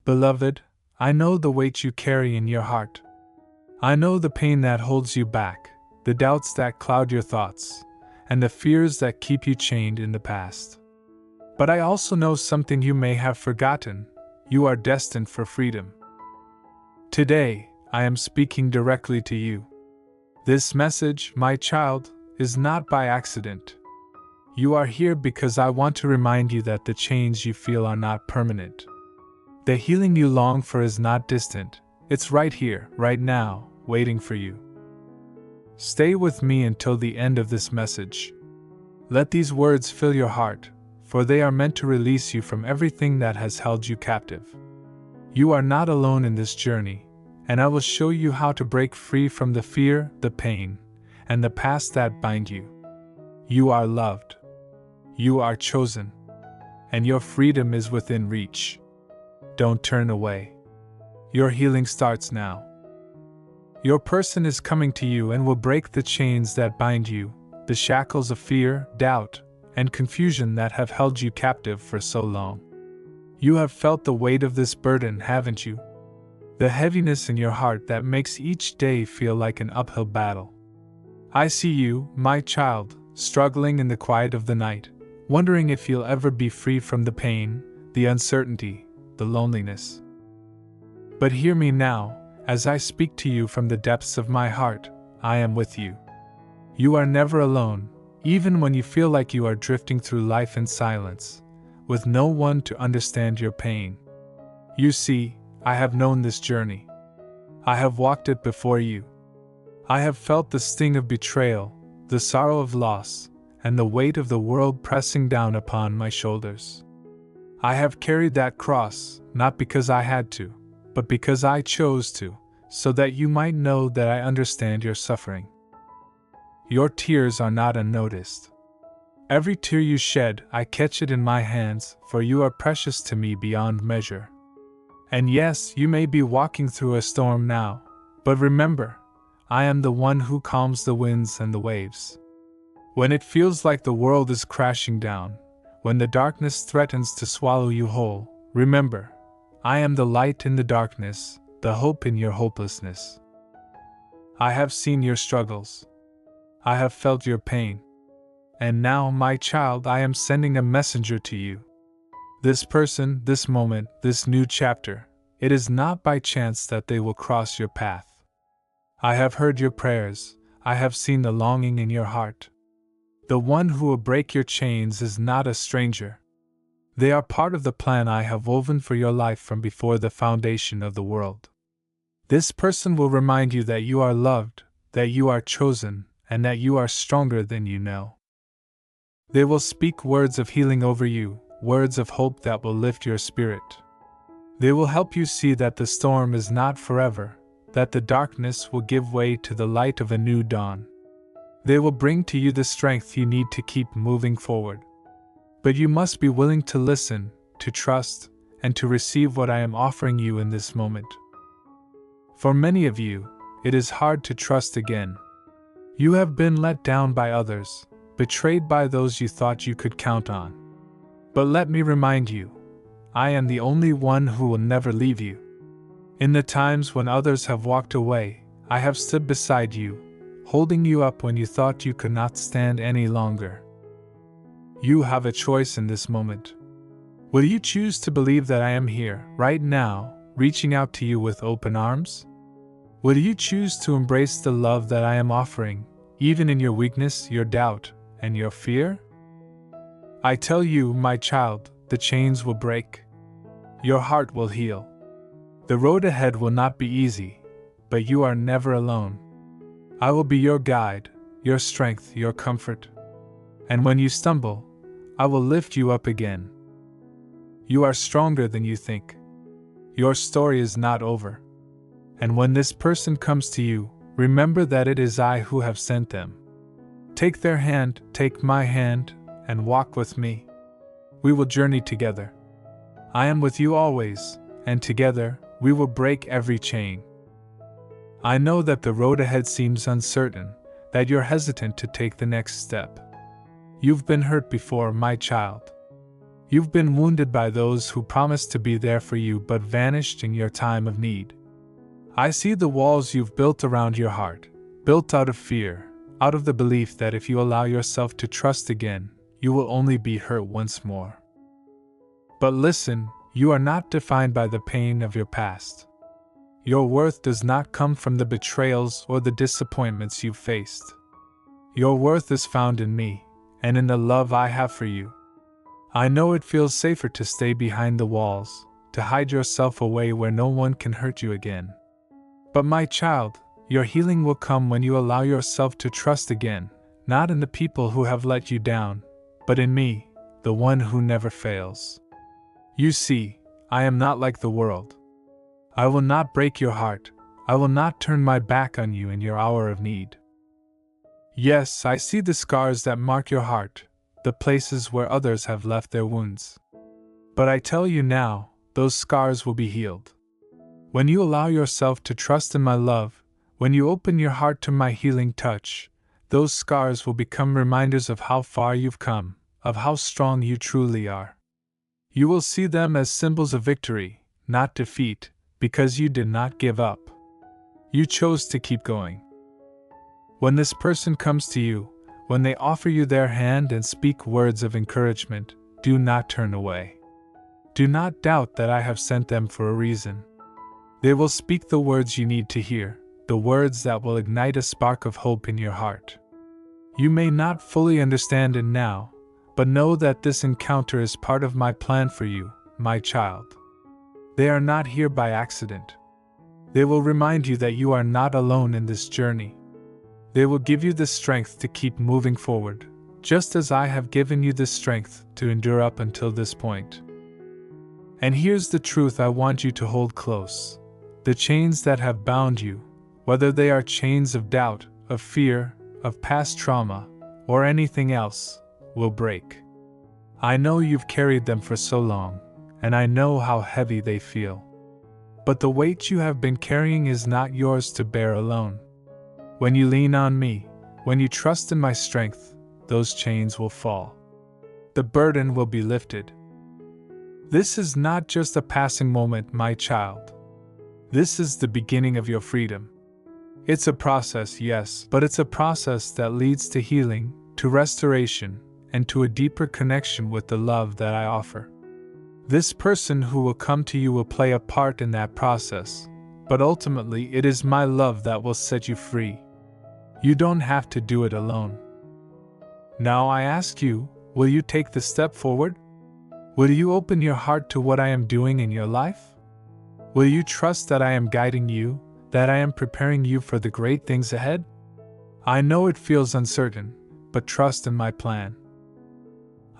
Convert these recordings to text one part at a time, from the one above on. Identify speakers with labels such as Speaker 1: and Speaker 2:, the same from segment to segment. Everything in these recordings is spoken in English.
Speaker 1: Beloved, I know the weight you carry in your heart. I know the pain that holds you back, the doubts that cloud your thoughts, and the fears that keep you chained in the past. But I also know something you may have forgotten: you are destined for freedom. Today, I am speaking directly to you. This message, my child, is not by accident. You are here because I want to remind you that the chains you feel are not permanent. The healing you long for is not distant, it's right here, right now, waiting for you. Stay with me until the end of this message. Let these words fill your heart, for they are meant to release you from everything that has held you captive. You are not alone in this journey, and I will show you how to break free from the fear, the pain, and the past that bind you. You are loved. You are chosen. And your freedom is within reach. Don't turn away. Your healing starts now. Your person is coming to you and will break the chains that bind you, the shackles of fear, doubt, and confusion that have held you captive for so long. You have felt the weight of this burden, haven't you? The heaviness in your heart that makes each day feel like an uphill battle. I see you, my child, struggling in the quiet of the night, wondering if you'll ever be free from the pain, the uncertainty, the loneliness. But hear me now, as I speak to you from the depths of my heart. I am with you. You are never alone, even when you feel like you are drifting through life in silence, with no one to understand your pain. You see, I have known this journey. I have walked it before you. I have felt the sting of betrayal, the sorrow of loss, and the weight of the world pressing down upon my shoulders. I have carried that cross, not because I had to, but because I chose to, so that you might know that I understand your suffering. Your tears are not unnoticed. Every tear you shed, I catch it in my hands, for you are precious to me beyond measure. And yes, you may be walking through a storm now, but remember, I am the one who calms the winds and the waves. When it feels like the world is crashing down, when the darkness threatens to swallow you whole, remember, I am the light in the darkness, the hope in your hopelessness. I have seen your struggles. I have felt your pain. And now, my child, I am sending a messenger to you. This person, this moment, this new chapter, it is not by chance that they will cross your path. I have heard your prayers, I have seen the longing in your heart. The one who will break your chains is not a stranger. They are part of the plan I have woven for your life from before the foundation of the world. This person will remind you that you are loved, that you are chosen, and that you are stronger than you know. They will speak words of healing over you, words of hope that will lift your spirit. They will help you see that the storm is not forever, that the darkness will give way to the light of a new dawn. They will bring to you the strength you need to keep moving forward. But you must be willing to listen, to trust, and to receive what I am offering you in this moment. For many of you, it is hard to trust again. You have been let down by others, betrayed by those you thought you could count on. But let me remind you, I am the only one who will never leave you. In the times when others have walked away, I have stood beside you, holding you up when you thought you could not stand any longer. You have a choice in this moment. Will you choose to believe that I am here, right now, reaching out to you with open arms? Will you choose to embrace the love that I am offering, even in your weakness, your doubt, and your fear? I tell you, my child, the chains will break. Your heart will heal. The road ahead will not be easy, but you are never alone. I will be your guide, your strength, your comfort. And when you stumble, I will lift you up again. You are stronger than you think. Your story is not over. And when this person comes to you, remember that it is I who have sent them. Take their hand, take my hand, and walk with me. We will journey together. I am with you always, and together, we will break every chain. I know that the road ahead seems uncertain, that you're hesitant to take the next step. You've been hurt before, my child. You've been wounded by those who promised to be there for you but vanished in your time of need. I see the walls you've built around your heart, built out of fear, out of the belief that if you allow yourself to trust again, you will only be hurt once more. But listen, you are not defined by the pain of your past. Your worth does not come from the betrayals or the disappointments you've faced. Your worth is found in me, and in the love I have for you. I know it feels safer to stay behind the walls, to hide yourself away where no one can hurt you again. But my child, your healing will come when you allow yourself to trust again, not in the people who have let you down, but in me, the one who never fails. You see, I am not like the world. I will not break your heart. I will not turn my back on you in your hour of need. Yes, I see the scars that mark your heart, the places where others have left their wounds. But I tell you now, those scars will be healed. When you allow yourself to trust in my love, when you open your heart to my healing touch, those scars will become reminders of how far you've come, of how strong you truly are. You will see them as symbols of victory, not defeat, because you did not give up. You chose to keep going. When this person comes to you, when they offer you their hand and speak words of encouragement, do not turn away. Do not doubt that I have sent them for a reason. They will speak the words you need to hear, the words that will ignite a spark of hope in your heart. You may not fully understand it now, but know that this encounter is part of my plan for you, my child. They are not here by accident. They will remind you that you are not alone in this journey. They will give you the strength to keep moving forward, just as I have given you the strength to endure up until this point. And here's the truth I want you to hold close. The chains that have bound you, whether they are chains of doubt, of fear, of past trauma, or anything else, will break. I know you've carried them for so long, and I know how heavy they feel. But the weight you have been carrying is not yours to bear alone. When you lean on me, when you trust in my strength, those chains will fall. The burden will be lifted. This is not just a passing moment, my child. This is the beginning of your freedom. It's a process, yes, but it's a process that leads to healing, to restoration, and to a deeper connection with the love that I offer. This person who will come to you will play a part in that process, but ultimately it is my love that will set you free. You don't have to do it alone. Now I ask you, will you take the step forward? Will you open your heart to what I am doing in your life? Will you trust that I am guiding you, that I am preparing you for the great things ahead? I know it feels uncertain, but trust in my plan.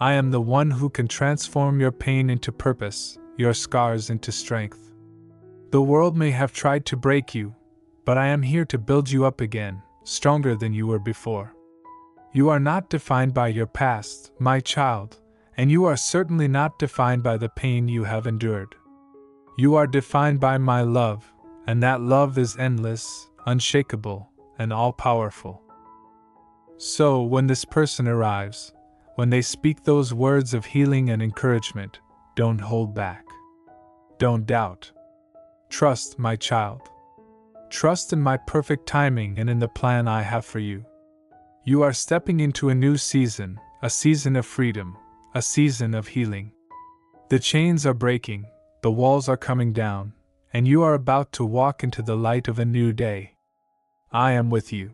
Speaker 1: I am the one who can transform your pain into purpose, your scars into strength. The world may have tried to break you, but I am here to build you up again, stronger than you were before. You are not defined by your past, my child, and you are certainly not defined by the pain you have endured. You are defined by my love, and that love is endless, unshakable, and all-powerful. So, when this person arrives, when they speak those words of healing and encouragement, don't hold back. Don't doubt. Trust, my child. Trust in my perfect timing and in the plan I have for you. You are stepping into a new season, a season of freedom, a season of healing. The chains are breaking, the walls are coming down, and you are about to walk into the light of a new day. I am with you.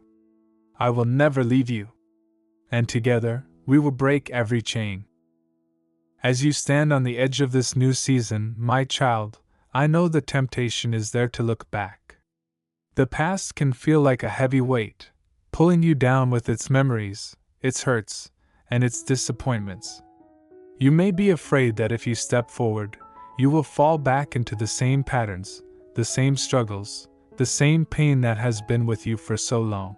Speaker 1: I will never leave you. And together, we will break every chain. As you stand on the edge of this new season, my child, I know the temptation is there to look back. The past can feel like a heavy weight, pulling you down with its memories, its hurts, and its disappointments. You may be afraid that if you step forward, you will fall back into the same patterns, the same struggles, the same pain that has been with you for so long.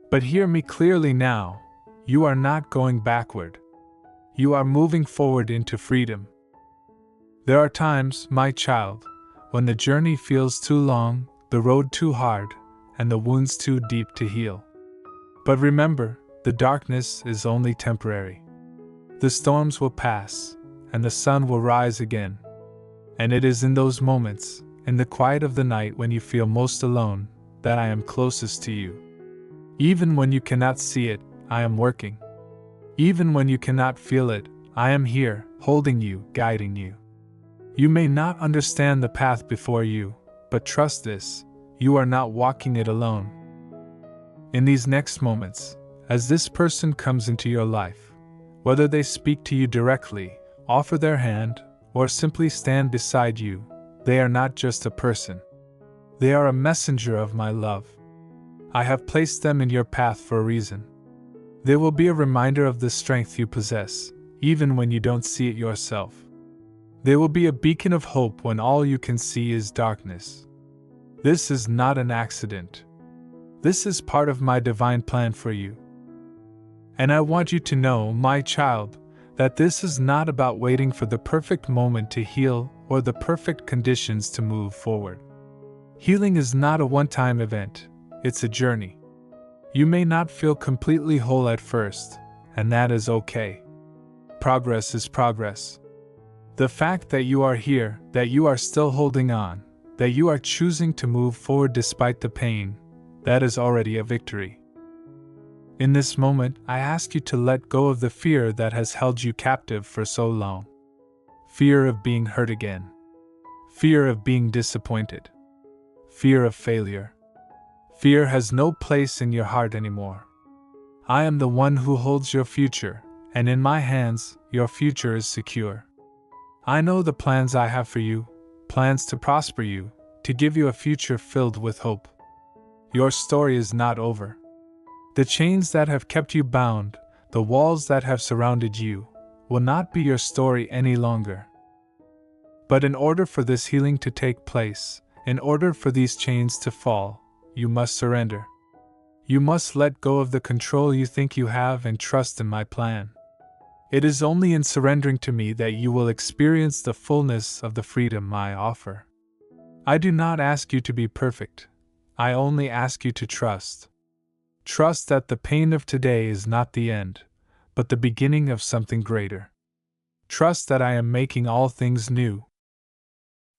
Speaker 1: But hear me clearly now. You are not going backward. You are moving forward into freedom. There are times, my child, when the journey feels too long, the road too hard, and the wounds too deep to heal. But remember, the darkness is only temporary. The storms will pass, and the sun will rise again. And it is in those moments, in the quiet of the night when you feel most alone, that I am closest to you. Even when you cannot see it, I am working. Even when you cannot feel it, I am here, holding you, guiding you. You may not understand the path before you, but trust this, you are not walking it alone. In these next moments, as this person comes into your life, whether they speak to you directly, offer their hand, or simply stand beside you, they are not just a person. They are a messenger of my love. I have placed them in your path for a reason. They will be a reminder of the strength you possess, even when you don't see it yourself. They will be a beacon of hope when all you can see is darkness. This is not an accident. This is part of my divine plan for you. And I want you to know, my child, that this is not about waiting for the perfect moment to heal or the perfect conditions to move forward. Healing is not a one-time event, it's a journey. You may not feel completely whole at first, and that is okay. Progress is progress. The fact that you are here, that you are still holding on, that you are choosing to move forward despite the pain, that is already a victory. In this moment, I ask you to let go of the fear that has held you captive for so long. Fear of being hurt again. Fear of being disappointed. Fear of failure. Fear has no place in your heart anymore. I am the one who holds your future, and in my hands, your future is secure. I know the plans I have for you, plans to prosper you, to give you a future filled with hope. Your story is not over. The chains that have kept you bound, the walls that have surrounded you, will not be your story any longer. But in order for this healing to take place, in order for these chains to fall, you must surrender. You must let go of the control you think you have and trust in my plan. It is only in surrendering to me that you will experience the fullness of the freedom I offer. I do not ask you to be perfect. I only ask you to trust. Trust that the pain of today is not the end, but the beginning of something greater. Trust that I am making all things new.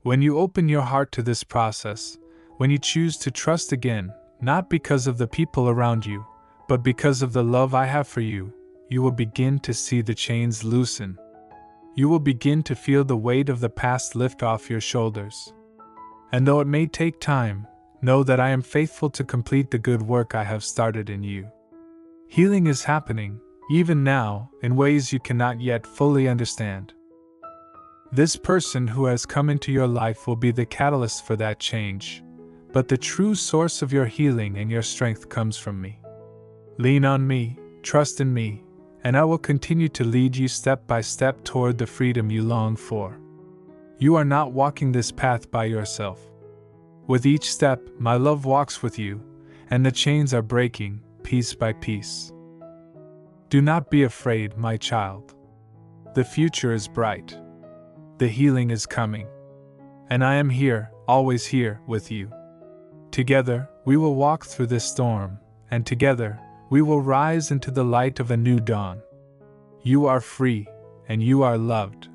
Speaker 1: When you open your heart to this process, when you choose to trust again, not because of the people around you, but because of the love I have for you, you will begin to see the chains loosen. You will begin to feel the weight of the past lift off your shoulders. And though it may take time, know that I am faithful to complete the good work I have started in you. Healing is happening, even now, in ways you cannot yet fully understand. This person who has come into your life will be the catalyst for that change, but the true source of your healing and your strength comes from me. Lean on me, trust in me, and I will continue to lead you step by step toward the freedom you long for. You are not walking this path by yourself. With each step, my love walks with you, and the chains are breaking, piece by piece. Do not be afraid, my child. The future is bright. The healing is coming. And I am here, always here, with you. Together, we will walk through this storm, and together, we will rise into the light of a new dawn. You are free, and you are loved.